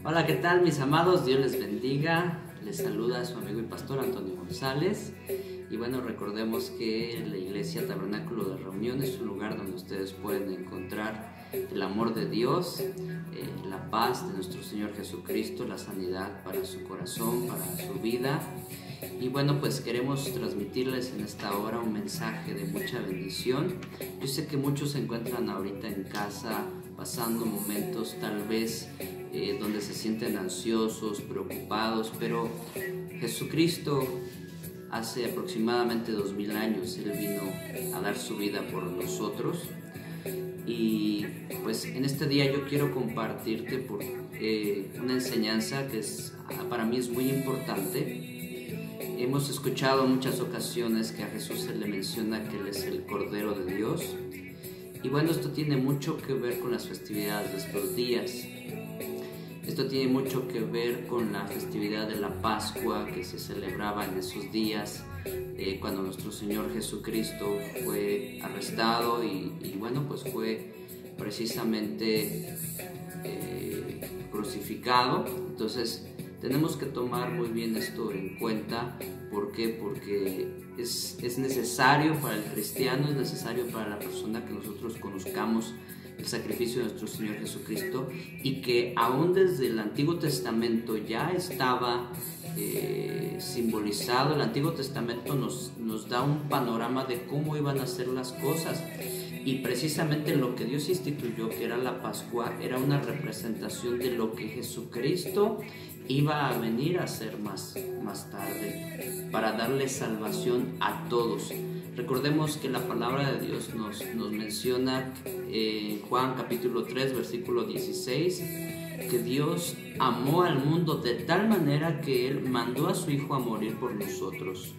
Hola, ¿qué tal mis amados? Dios les bendiga. Les saluda su amigo y pastor Antonio González. Y bueno, recordemos que la Iglesia Tabernáculo de Reunión es un lugar donde ustedes pueden encontrar el amor de Dios, la paz de nuestro Señor Jesucristo, la sanidad para su corazón, para su vida. Y bueno, pues queremos transmitirles en esta hora un mensaje de mucha bendición. Yo sé que muchos se encuentran ahorita en casa pasando momentos tal vez donde se sienten ansiosos, preocupados, pero Jesucristo hace aproximadamente 2000 años, Él vino a dar su vida por nosotros. Y pues en este día yo quiero compartirte una enseñanza que para mí es muy importante. Hemos escuchado en muchas ocasiones que a Jesús se le menciona que Él es el Cordero de Dios. Y bueno, esto tiene mucho que ver con las festividades de estos días. Esto tiene mucho que ver con la festividad de la Pascua que se celebraba en esos días, cuando nuestro Señor Jesucristo fue arrestado y bueno, pues fue precisamente crucificado. Entonces tenemos que tomar muy bien esto en cuenta. ¿Por qué? Porque es necesario para el cristiano, es necesario para la persona que nosotros conozcamos el sacrificio de nuestro Señor Jesucristo, y que aún desde el Antiguo Testamento ya estaba simbolizado. El Antiguo Testamento nos da un panorama de cómo iban a ser las cosas, y precisamente lo que Dios instituyó, que era la Pascua, era una representación de lo que Jesucristo iba a venir a hacer más tarde, para darle salvación a todos. Recordemos que la palabra de Dios nos menciona en Juan capítulo 3 versículo 16 que Dios amó al mundo de tal manera que Él mandó a su Hijo a morir por nosotros,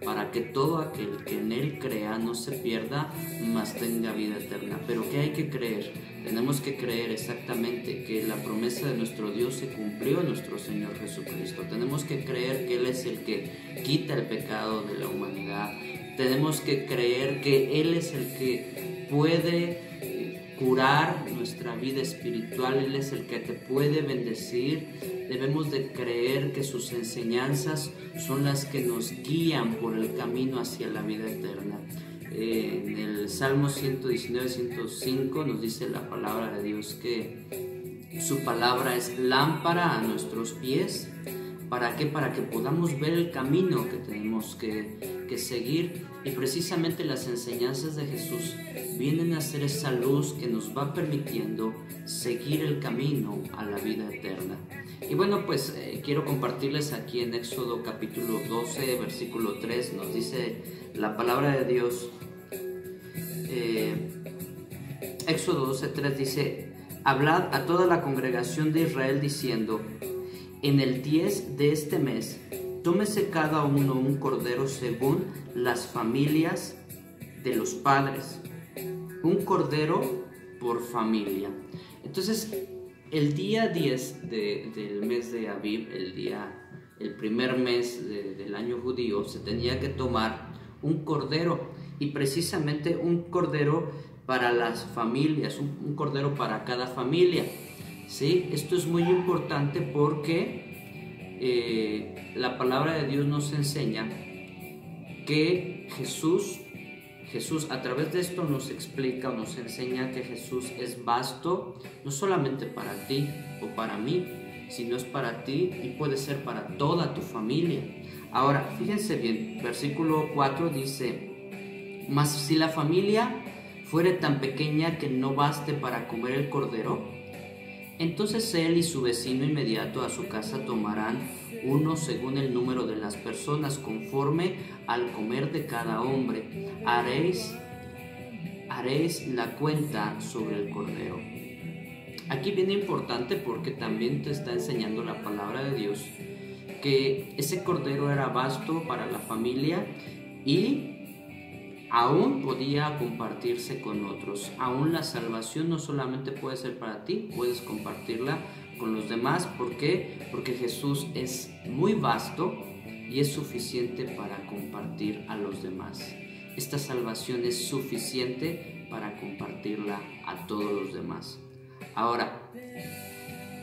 para que todo aquel que en Él crea no se pierda, mas tenga vida eterna. Pero ¿qué hay que creer? Tenemos que creer exactamente que la promesa de nuestro Dios se cumplió en nuestro Señor Jesucristo. Tenemos que creer que Él es el que quita el pecado de la humanidad. Tenemos que creer que Él es el que puede curar nuestra vida espiritual. Él es el que te puede bendecir. Debemos de creer que sus enseñanzas son las que nos guían por el camino hacia la vida eterna. En el Salmo 119, 105 nos dice la palabra de Dios que su palabra es lámpara a nuestros pies. ¿Para qué? Para que podamos ver el camino que tenemos que seguir. Y precisamente las enseñanzas de Jesús vienen a ser esa luz que nos va permitiendo seguir el camino a la vida eterna. Y bueno, pues quiero compartirles aquí en Éxodo capítulo 12, versículo 3, nos dice la palabra de Dios. Éxodo 12, 3 dice: hablad a toda la congregación de Israel diciendo: en el 10 de este mes, tómese cada uno un cordero según las familias de los padres. Un cordero por familia. Entonces, el día 10 del mes de Aviv, el primer mes del año judío, se tenía que tomar un cordero, y precisamente un cordero para las familias, un cordero para cada familia. ¿Sí? Esto es muy importante porque la palabra de Dios nos enseña que Jesús a través de esto nos explica o nos enseña que Jesús es vasto, no solamente para ti o para mí, sino es para ti y puede ser para toda tu familia. Ahora, fíjense bien, versículo 4 dice: mas si la familia fuere tan pequeña que no baste para comer el cordero, entonces él y su vecino inmediato a su casa tomarán uno según el número de las personas, conforme al comer de cada hombre. Haréis la cuenta sobre el cordero. Aquí viene importante porque también te está enseñando la palabra de Dios que ese cordero era vasto para la familia y aún podía compartirse con otros. Aún la salvación no solamente puede ser para ti, puedes compartirla con los demás. ¿Por qué? Porque Jesús es muy vasto y es suficiente para compartir a los demás. Esta salvación es suficiente para compartirla a todos los demás. Ahora,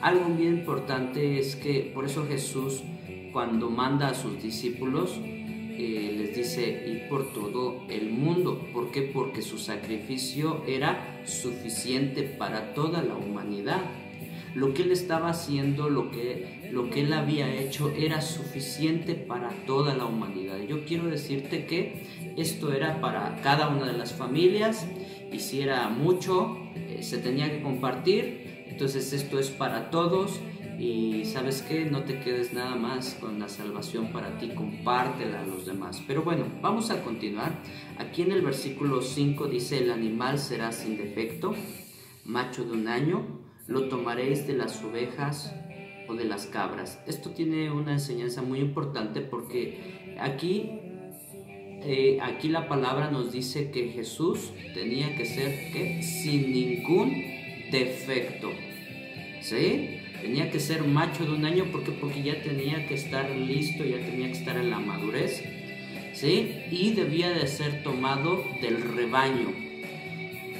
algo bien importante es que por eso Jesús, cuando manda a sus discípulos, les dice ir por todo el mundo. ¿Por qué? Porque su sacrificio era suficiente para toda la humanidad. Lo que él estaba haciendo, lo que él había hecho era suficiente para toda la humanidad. Yo quiero decirte que esto era para cada una de las familias, y si era mucho, se tenía que compartir. Entonces esto es para todos. Y ¿sabes qué? No te quedes nada más con la salvación para ti, compártela a los demás. Pero bueno, vamos a continuar. Aquí en el versículo 5 dice: el animal será sin defecto, macho de 1 año, lo tomaréis de las ovejas o de las cabras. Esto tiene una enseñanza muy importante, porque aquí la palabra nos dice que Jesús tenía que ser, ¿qué? Sin ningún defecto, ¿sí? Tenía que ser macho de 1 año, porque ya tenía que estar listo, ya tenía que estar en la madurez, ¿sí? Y debía de ser tomado del rebaño.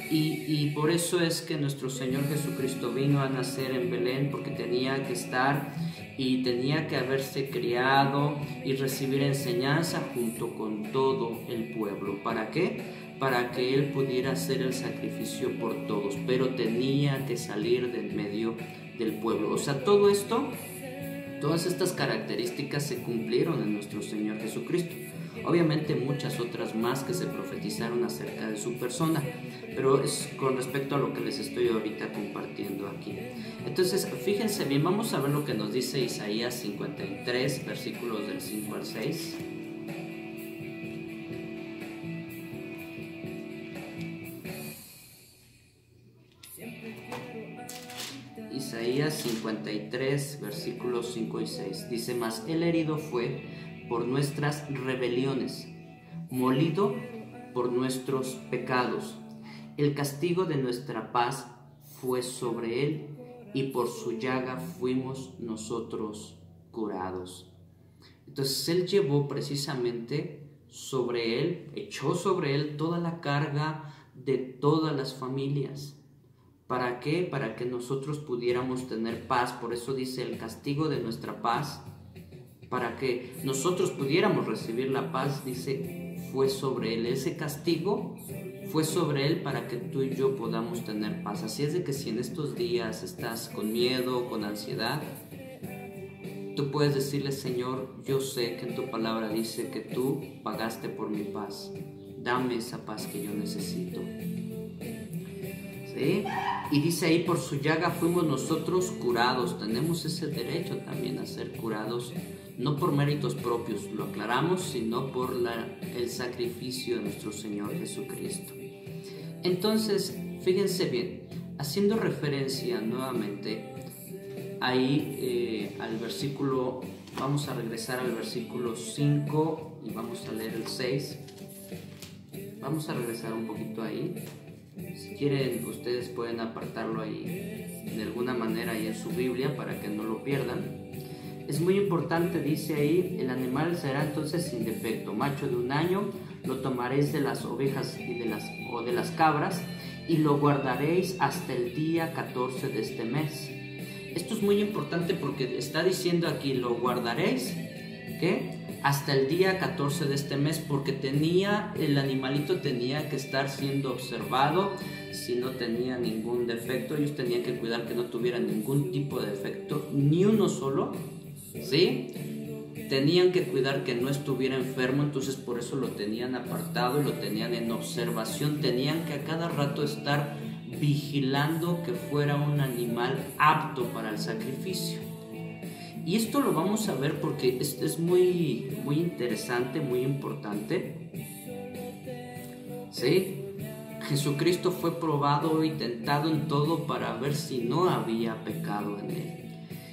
Y por eso es que nuestro Señor Jesucristo vino a nacer en Belén, porque tenía que estar y tenía que haberse criado y recibir enseñanza junto con todo el pueblo. ¿Para qué? Para que Él pudiera hacer el sacrificio por todos, pero tenía que salir del medio del pueblo. O sea, todo esto, todas estas características se cumplieron en nuestro Señor Jesucristo. Obviamente muchas otras más que se profetizaron acerca de su persona, pero es con respecto a lo que les estoy ahorita compartiendo aquí. Entonces, fíjense bien, vamos a ver lo que nos dice Isaías 53, versículos del 5 al 6. Isaías 53, versículos 5 y 6. Dice: mas el herido fue por nuestras rebeliones, molido por nuestros pecados. El castigo de nuestra paz fue sobre él, y por su llaga fuimos nosotros curados. Entonces Él llevó precisamente sobre Él, echó sobre Él toda la carga de todas las familias. ¿Para qué? Para que nosotros pudiéramos tener paz. Por eso dice el castigo de nuestra paz, para que nosotros pudiéramos recibir la paz, dice, fue sobre Él. Ese castigo fue sobre Él para que tú y yo podamos tener paz. Así es de que si en estos días estás con miedo, con ansiedad, tú puedes decirle: Señor, yo sé que en tu palabra dice que tú pagaste por mi paz. Dame esa paz que yo necesito. ¿Sí? Y dice ahí: por su llaga fuimos nosotros curados. Tenemos ese derecho también a ser curados, no por méritos propios, lo aclaramos, sino por el sacrificio de nuestro Señor Jesucristo. Entonces, fíjense bien, haciendo referencia nuevamente ahí al versículo, vamos a regresar al versículo 5 y vamos a leer el 6. Vamos a regresar un poquito ahí. Si quieren, ustedes pueden apartarlo ahí de alguna manera ahí en su Biblia para que no lo pierdan. Es muy importante, dice ahí: el animal será entonces sin defecto, macho de 1 año, lo tomaréis de las ovejas y de las cabras, y lo guardaréis hasta el día 14 de este mes. Esto es muy importante porque está diciendo aquí: lo guardaréis, ¿qué? Hasta el día 14 de este mes, porque el animalito tenía que estar siendo observado. Si no tenía ningún defecto, ellos tenían que cuidar que no tuviera ningún tipo de defecto, ni uno solo, ¿sí? Tenían que cuidar que no estuviera enfermo, entonces por eso lo tenían apartado y lo tenían en observación. Tenían que a cada rato estar vigilando que fuera un animal apto para el sacrificio. Y esto lo vamos a ver porque es muy, muy interesante, muy importante, ¿sí? Jesucristo fue probado y tentado en todo para ver si no había pecado en Él.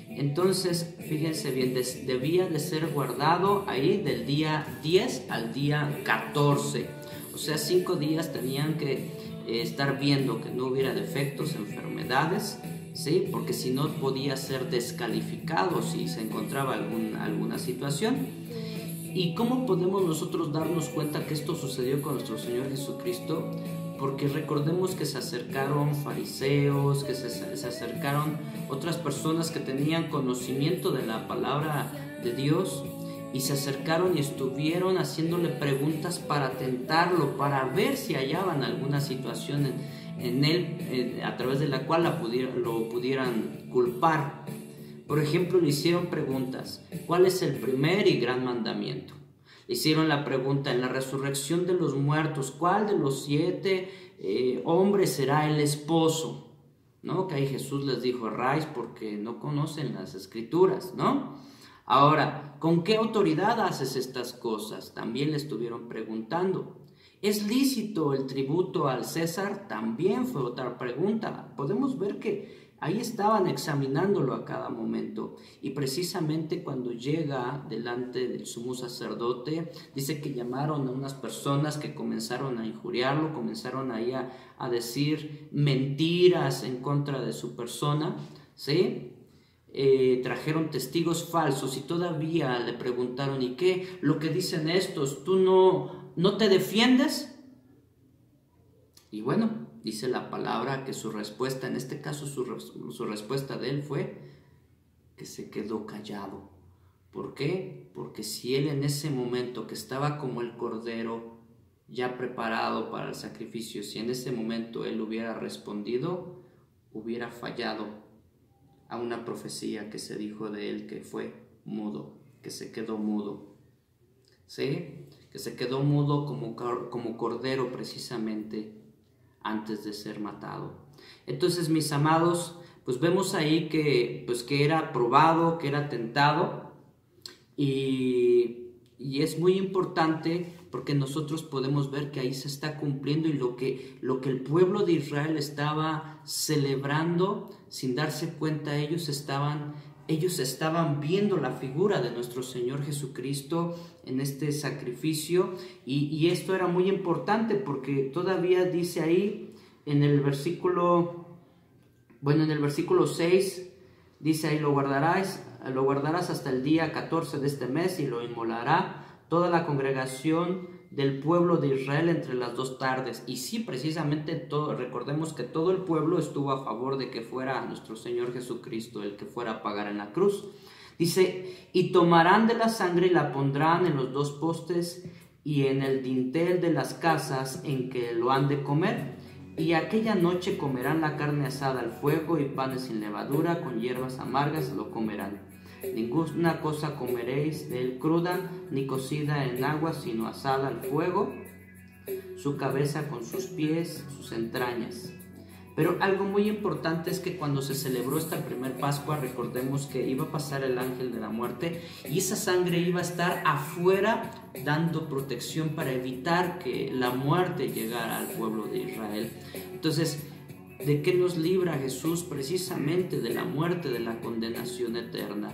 Entonces, fíjense bien, debía de ser guardado ahí del día 10 al día 14. O sea, 5 días tenían que estar viendo que no hubiera defectos, enfermedades, ¿sí? Porque si no podía ser descalificado si se encontraba alguna situación. ¿Y cómo podemos nosotros darnos cuenta que esto sucedió con nuestro Señor Jesucristo? porque recordemos que se acercaron fariseos, que se acercaron otras personas que tenían conocimiento de la palabra de Dios, y se acercaron y estuvieron haciéndole preguntas para tentarlo, para ver si hallaban alguna situación en él a través de la cual lo pudieran culpar. Por ejemplo, le hicieron preguntas: ¿cuál es el primer y gran mandamiento? Le hicieron la pregunta: en la resurrección de los muertos, ¿cuál de los 7 hombres será el esposo? ¿No? Que ahí Jesús les dijo: erráis porque no conocen las escrituras, ¿no? Ahora, ¿con qué autoridad haces estas cosas? También le estuvieron preguntando. ¿Es lícito el tributo al César? También fue otra pregunta. Podemos ver que ahí estaban examinándolo a cada momento, y precisamente cuando llega delante del sumo sacerdote, dice que llamaron a unas personas que comenzaron a injuriarlo, comenzaron ahí a decir mentiras en contra de su persona, ¿sí? Trajeron testigos falsos y todavía le preguntaron: ¿y qué? Lo que dicen estos, ¿tú no te defiendes? Y bueno, dice la palabra que su respuesta, en este caso su respuesta de él fue que se quedó callado. ¿Por qué? Porque si él en ese momento que estaba como el cordero ya preparado para el sacrificio, si en ese momento él hubiera respondido, hubiera fallado a una profecía que se dijo de él, que fue mudo, que se quedó mudo, ¿sí? Que se quedó mudo como cordero precisamente antes de ser matado. Entonces, mis amados, pues vemos ahí que era probado, que era tentado, y es muy importante porque nosotros podemos ver que ahí se está cumpliendo, y lo que el pueblo de Israel estaba celebrando, sin darse cuenta, ellos estaban viendo la figura de nuestro Señor Jesucristo en este sacrificio, y esto era muy importante porque todavía dice ahí en el versículo 6, dice ahí: lo guardarás hasta el día 14 de este mes, y lo inmolará toda la congregación del pueblo de Israel entre las 2 tardes. Y sí, precisamente recordemos que todo el pueblo estuvo a favor de que fuera nuestro Señor Jesucristo el que fuera a pagar en la cruz. Dice: y tomarán de la sangre y la pondrán en los 2 postes y en el dintel de las casas en que lo han de comer. Y aquella noche comerán la carne asada al fuego y panes sin levadura, con hierbas amargas lo comerán. Ninguna cosa comeréis de él cruda, ni cocida en agua, sino asada al fuego, su cabeza con sus pies, sus entrañas. Pero algo muy importante es que cuando se celebró esta primer Pascua, recordemos que iba a pasar el ángel de la muerte, y esa sangre iba a estar afuera dando protección para evitar que la muerte llegara al pueblo de Israel. Entonces, ¿de qué nos libra Jesús? Precisamente de la muerte, de la condenación eterna.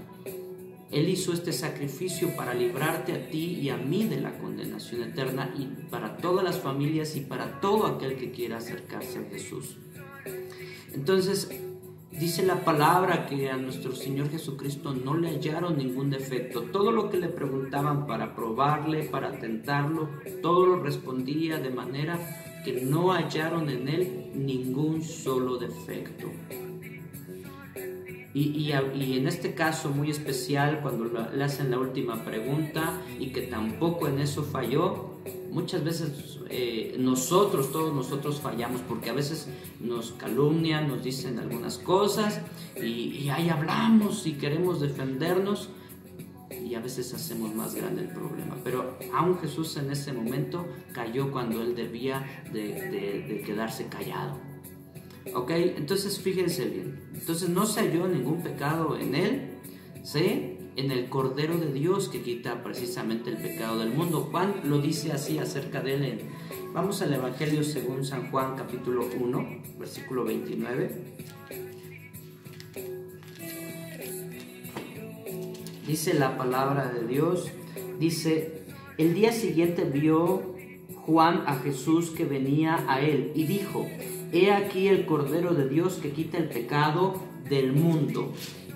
Él hizo este sacrificio para librarte a ti y a mí de la condenación eterna, y para todas las familias y para todo aquel que quiera acercarse a Jesús. Entonces, dice la palabra que a nuestro Señor Jesucristo no le hallaron ningún defecto. Todo lo que le preguntaban para probarle, para tentarlo, todo lo respondía de manera que no hallaron en él ningún solo defecto. Y en este caso muy especial, cuando le hacen la última pregunta y que tampoco en eso falló, muchas veces todos nosotros fallamos, porque a veces nos calumnian, nos dicen algunas cosas y ahí hablamos y queremos defendernos, y a veces hacemos más grande el problema. Pero aún Jesús en ese momento cayó cuando él debía de quedarse callado. Ok, entonces fíjense bien. Entonces no se halló ningún pecado en él, ¿sí? En el Cordero de Dios que quita precisamente el pecado del mundo. Juan lo dice así acerca de él. Vamos al Evangelio según San Juan, capítulo 1, versículo 29. Dice la palabra de Dios, dice: el día siguiente vio Juan a Jesús que venía a él y dijo: he aquí el Cordero de Dios que quita el pecado del mundo.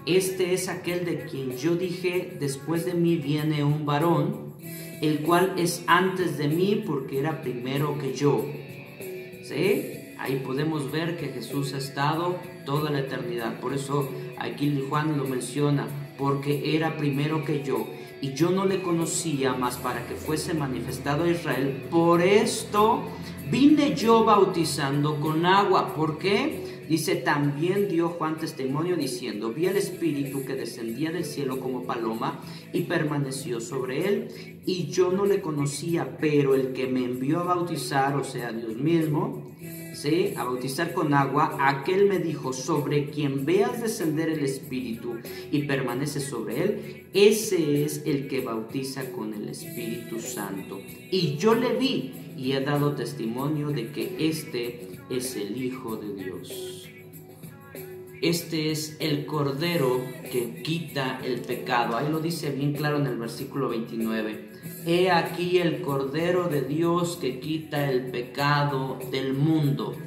Este es aquel de quien yo dije: después de mí viene un varón, el cual es antes de mí porque era primero que yo. ¿Sí? Ahí podemos ver que Jesús ha estado toda la eternidad. Por eso aquí Juan lo menciona, porque era primero que yo, y yo no le conocía más para que fuese manifestado a Israel. Por esto vine yo bautizando con agua. ¿Por qué? Dice, también dio Juan testimonio diciendo, vi al Espíritu que descendía del cielo como paloma y permaneció sobre él, y yo no le conocía, pero el que me envió a bautizar, o sea, Dios mismo, ¿sí?, a bautizar con agua, aquel me dijo, sobre quien veas descender el Espíritu y permanece sobre él, ese es el que bautiza con el Espíritu Santo. Y yo le vi y he dado testimonio de que este es el Hijo de Dios. Este es el Cordero que quita el pecado. Ahí lo dice bien claro en el versículo 29. He aquí el Cordero de Dios que quita el pecado del mundo.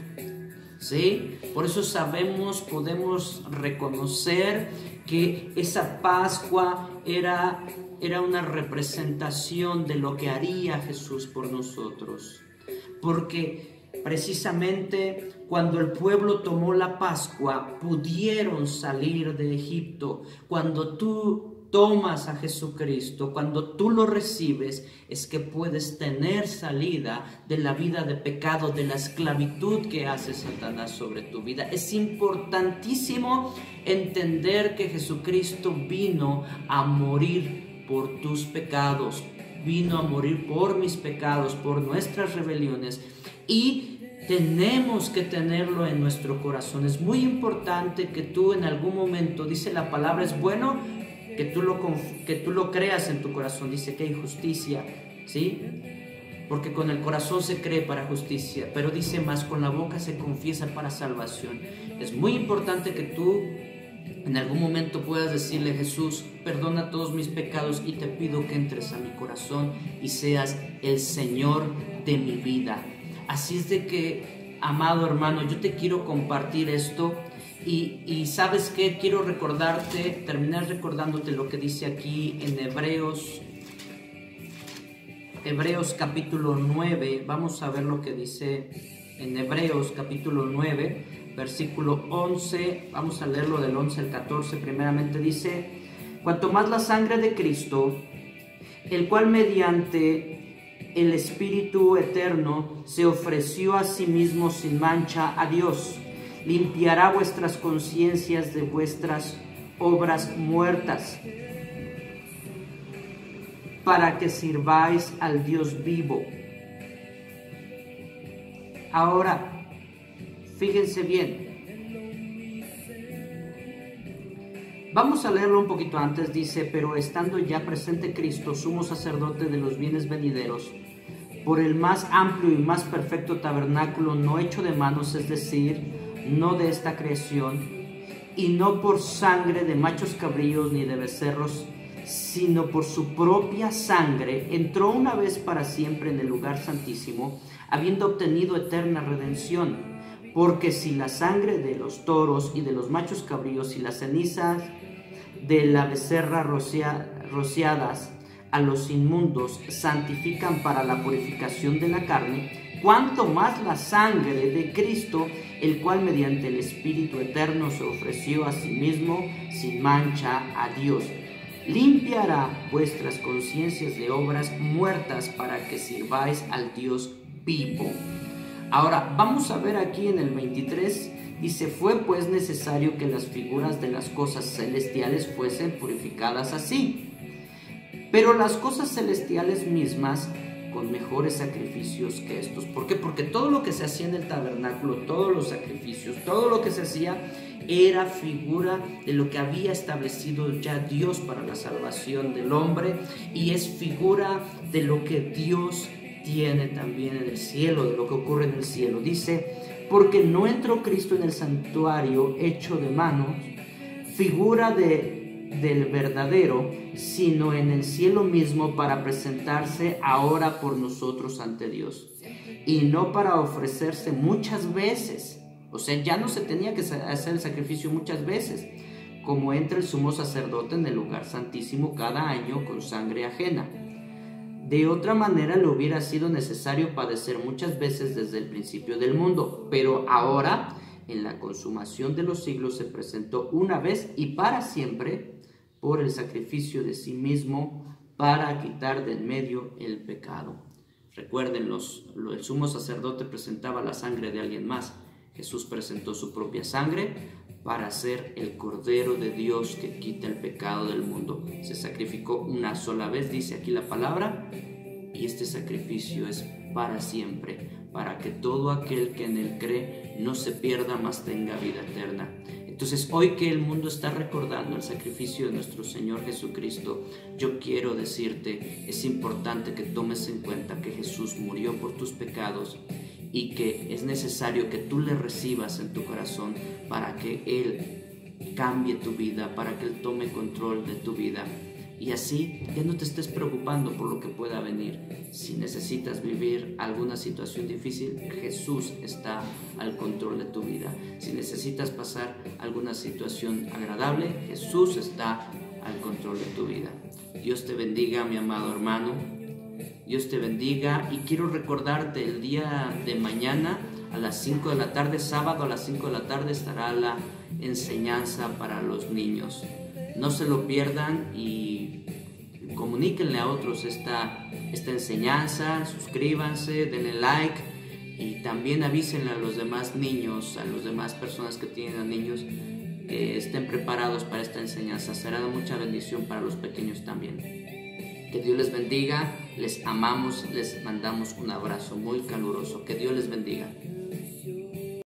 ¿Sí? Por eso podemos reconocer que esa Pascua era una representación de lo que haría Jesús por nosotros. Porque precisamente cuando el pueblo tomó la Pascua, pudieron salir de Egipto. Cuando tú tomas a Jesucristo, cuando tú lo recibes, es que puedes tener salida de la vida de pecado, de la esclavitud que hace Satanás sobre tu vida. Es importantísimo entender que Jesucristo vino a morir por tus pecados, vino a morir por mis pecados, por nuestras rebeliones, y tenemos que tenerlo en nuestro corazón. Es muy importante que tú en algún momento, dice la palabra, es bueno que tú lo creas en tu corazón. Dice que hay justicia, ¿sí? Porque con el corazón se cree para justicia, pero dice más, con la boca se confiesa para salvación. Es muy importante que tú en algún momento puedas decirle, Jesús, perdona todos mis pecados y te pido que entres a mi corazón y seas el Señor de mi vida. Así es de que, amado hermano, yo te quiero compartir esto y ¿sabes qué? Quiero terminar recordándote lo que dice aquí en Hebreos capítulo 9. Vamos a ver lo que dice en Hebreos capítulo 9, versículo 11. Vamos a leerlo del 11 al 14. Primeramente dice, cuanto más la sangre de Cristo, el cual mediante el Espíritu eterno se ofreció a sí mismo sin mancha a Dios, limpiará vuestras conciencias de vuestras obras muertas, para que sirváis al Dios vivo. Ahora, fíjense bien. Vamos a leerlo un poquito antes. Dice, pero estando ya presente Cristo, sumo sacerdote de los bienes venideros, por el más amplio y más perfecto tabernáculo, no hecho de manos, es decir, no de esta creación, y no por sangre de machos cabríos ni de becerros, sino por su propia sangre, entró una vez para siempre en el lugar santísimo, habiendo obtenido eterna redención. Porque si la sangre de los toros y de los machos cabríos y las cenizas de la becerra rociadas a los inmundos santifican para la purificación de la carne, cuanto más la sangre de Cristo, el cual mediante el Espíritu eterno se ofreció a sí mismo sin mancha a Dios, limpiará vuestras conciencias de obras muertas para que sirváis al Dios vivo. Ahora vamos a ver aquí en el 23, dice, fue pues necesario que las figuras de las cosas celestiales fuesen purificadas así, pero las cosas celestiales mismas con mejores sacrificios que estos. ¿Por qué? Porque todo lo que se hacía en el tabernáculo, todos los sacrificios, todo lo que se hacía era figura de lo que había establecido ya Dios para la salvación del hombre, y es figura de lo que Dios tiene también en el cielo, de lo que ocurre en el cielo. Dice, porque no entró Cristo en el santuario hecho de manos, figura del verdadero, sino en el cielo mismo, para presentarse ahora por nosotros ante Dios, y no para ofrecerse muchas veces. O sea, ya no se tenía que hacer el sacrificio muchas veces, como entra el sumo sacerdote en el lugar santísimo cada año con sangre ajena. De otra manera le hubiera sido necesario padecer muchas veces desde el principio del mundo, pero ahora, en la consumación de los siglos, se presentó una vez y para siempre por el sacrificio de sí mismo para quitar de en medio el pecado. Recuerden, el sumo sacerdote presentaba la sangre de alguien más. Jesús presentó su propia sangre para ser el Cordero de Dios que quita el pecado del mundo. Se sacrificó una sola vez, dice aquí la palabra, y este sacrificio es para siempre, para que todo aquel que en él cree no se pierda, mas tenga vida eterna. Entonces, hoy que el mundo está recordando el sacrificio de nuestro Señor Jesucristo, yo quiero decirte, es importante que tomes en cuenta que Jesús murió por tus pecados y que es necesario que tú le recibas en tu corazón para que Él cambie tu vida, para que Él tome control de tu vida. Y así ya no te estés preocupando por lo que pueda venir. Si necesitas vivir alguna situación difícil, Jesús está al control de tu vida. Si necesitas pasar alguna situación agradable, Jesús está al control de tu vida. Dios te bendiga, mi amado hermano. Dios te bendiga, y quiero recordarte el día de mañana a las 5 de la tarde, sábado a las 5 de la tarde, estará la enseñanza para los niños. No se lo pierdan y comuníquenle a otros esta enseñanza, suscríbanse, denle like y también avísenle a los demás niños, a las demás personas que tienen a niños, que estén preparados para esta enseñanza. Será de mucha bendición para los pequeños también. Que Dios les bendiga, les amamos, les mandamos un abrazo muy caluroso. Que Dios les bendiga.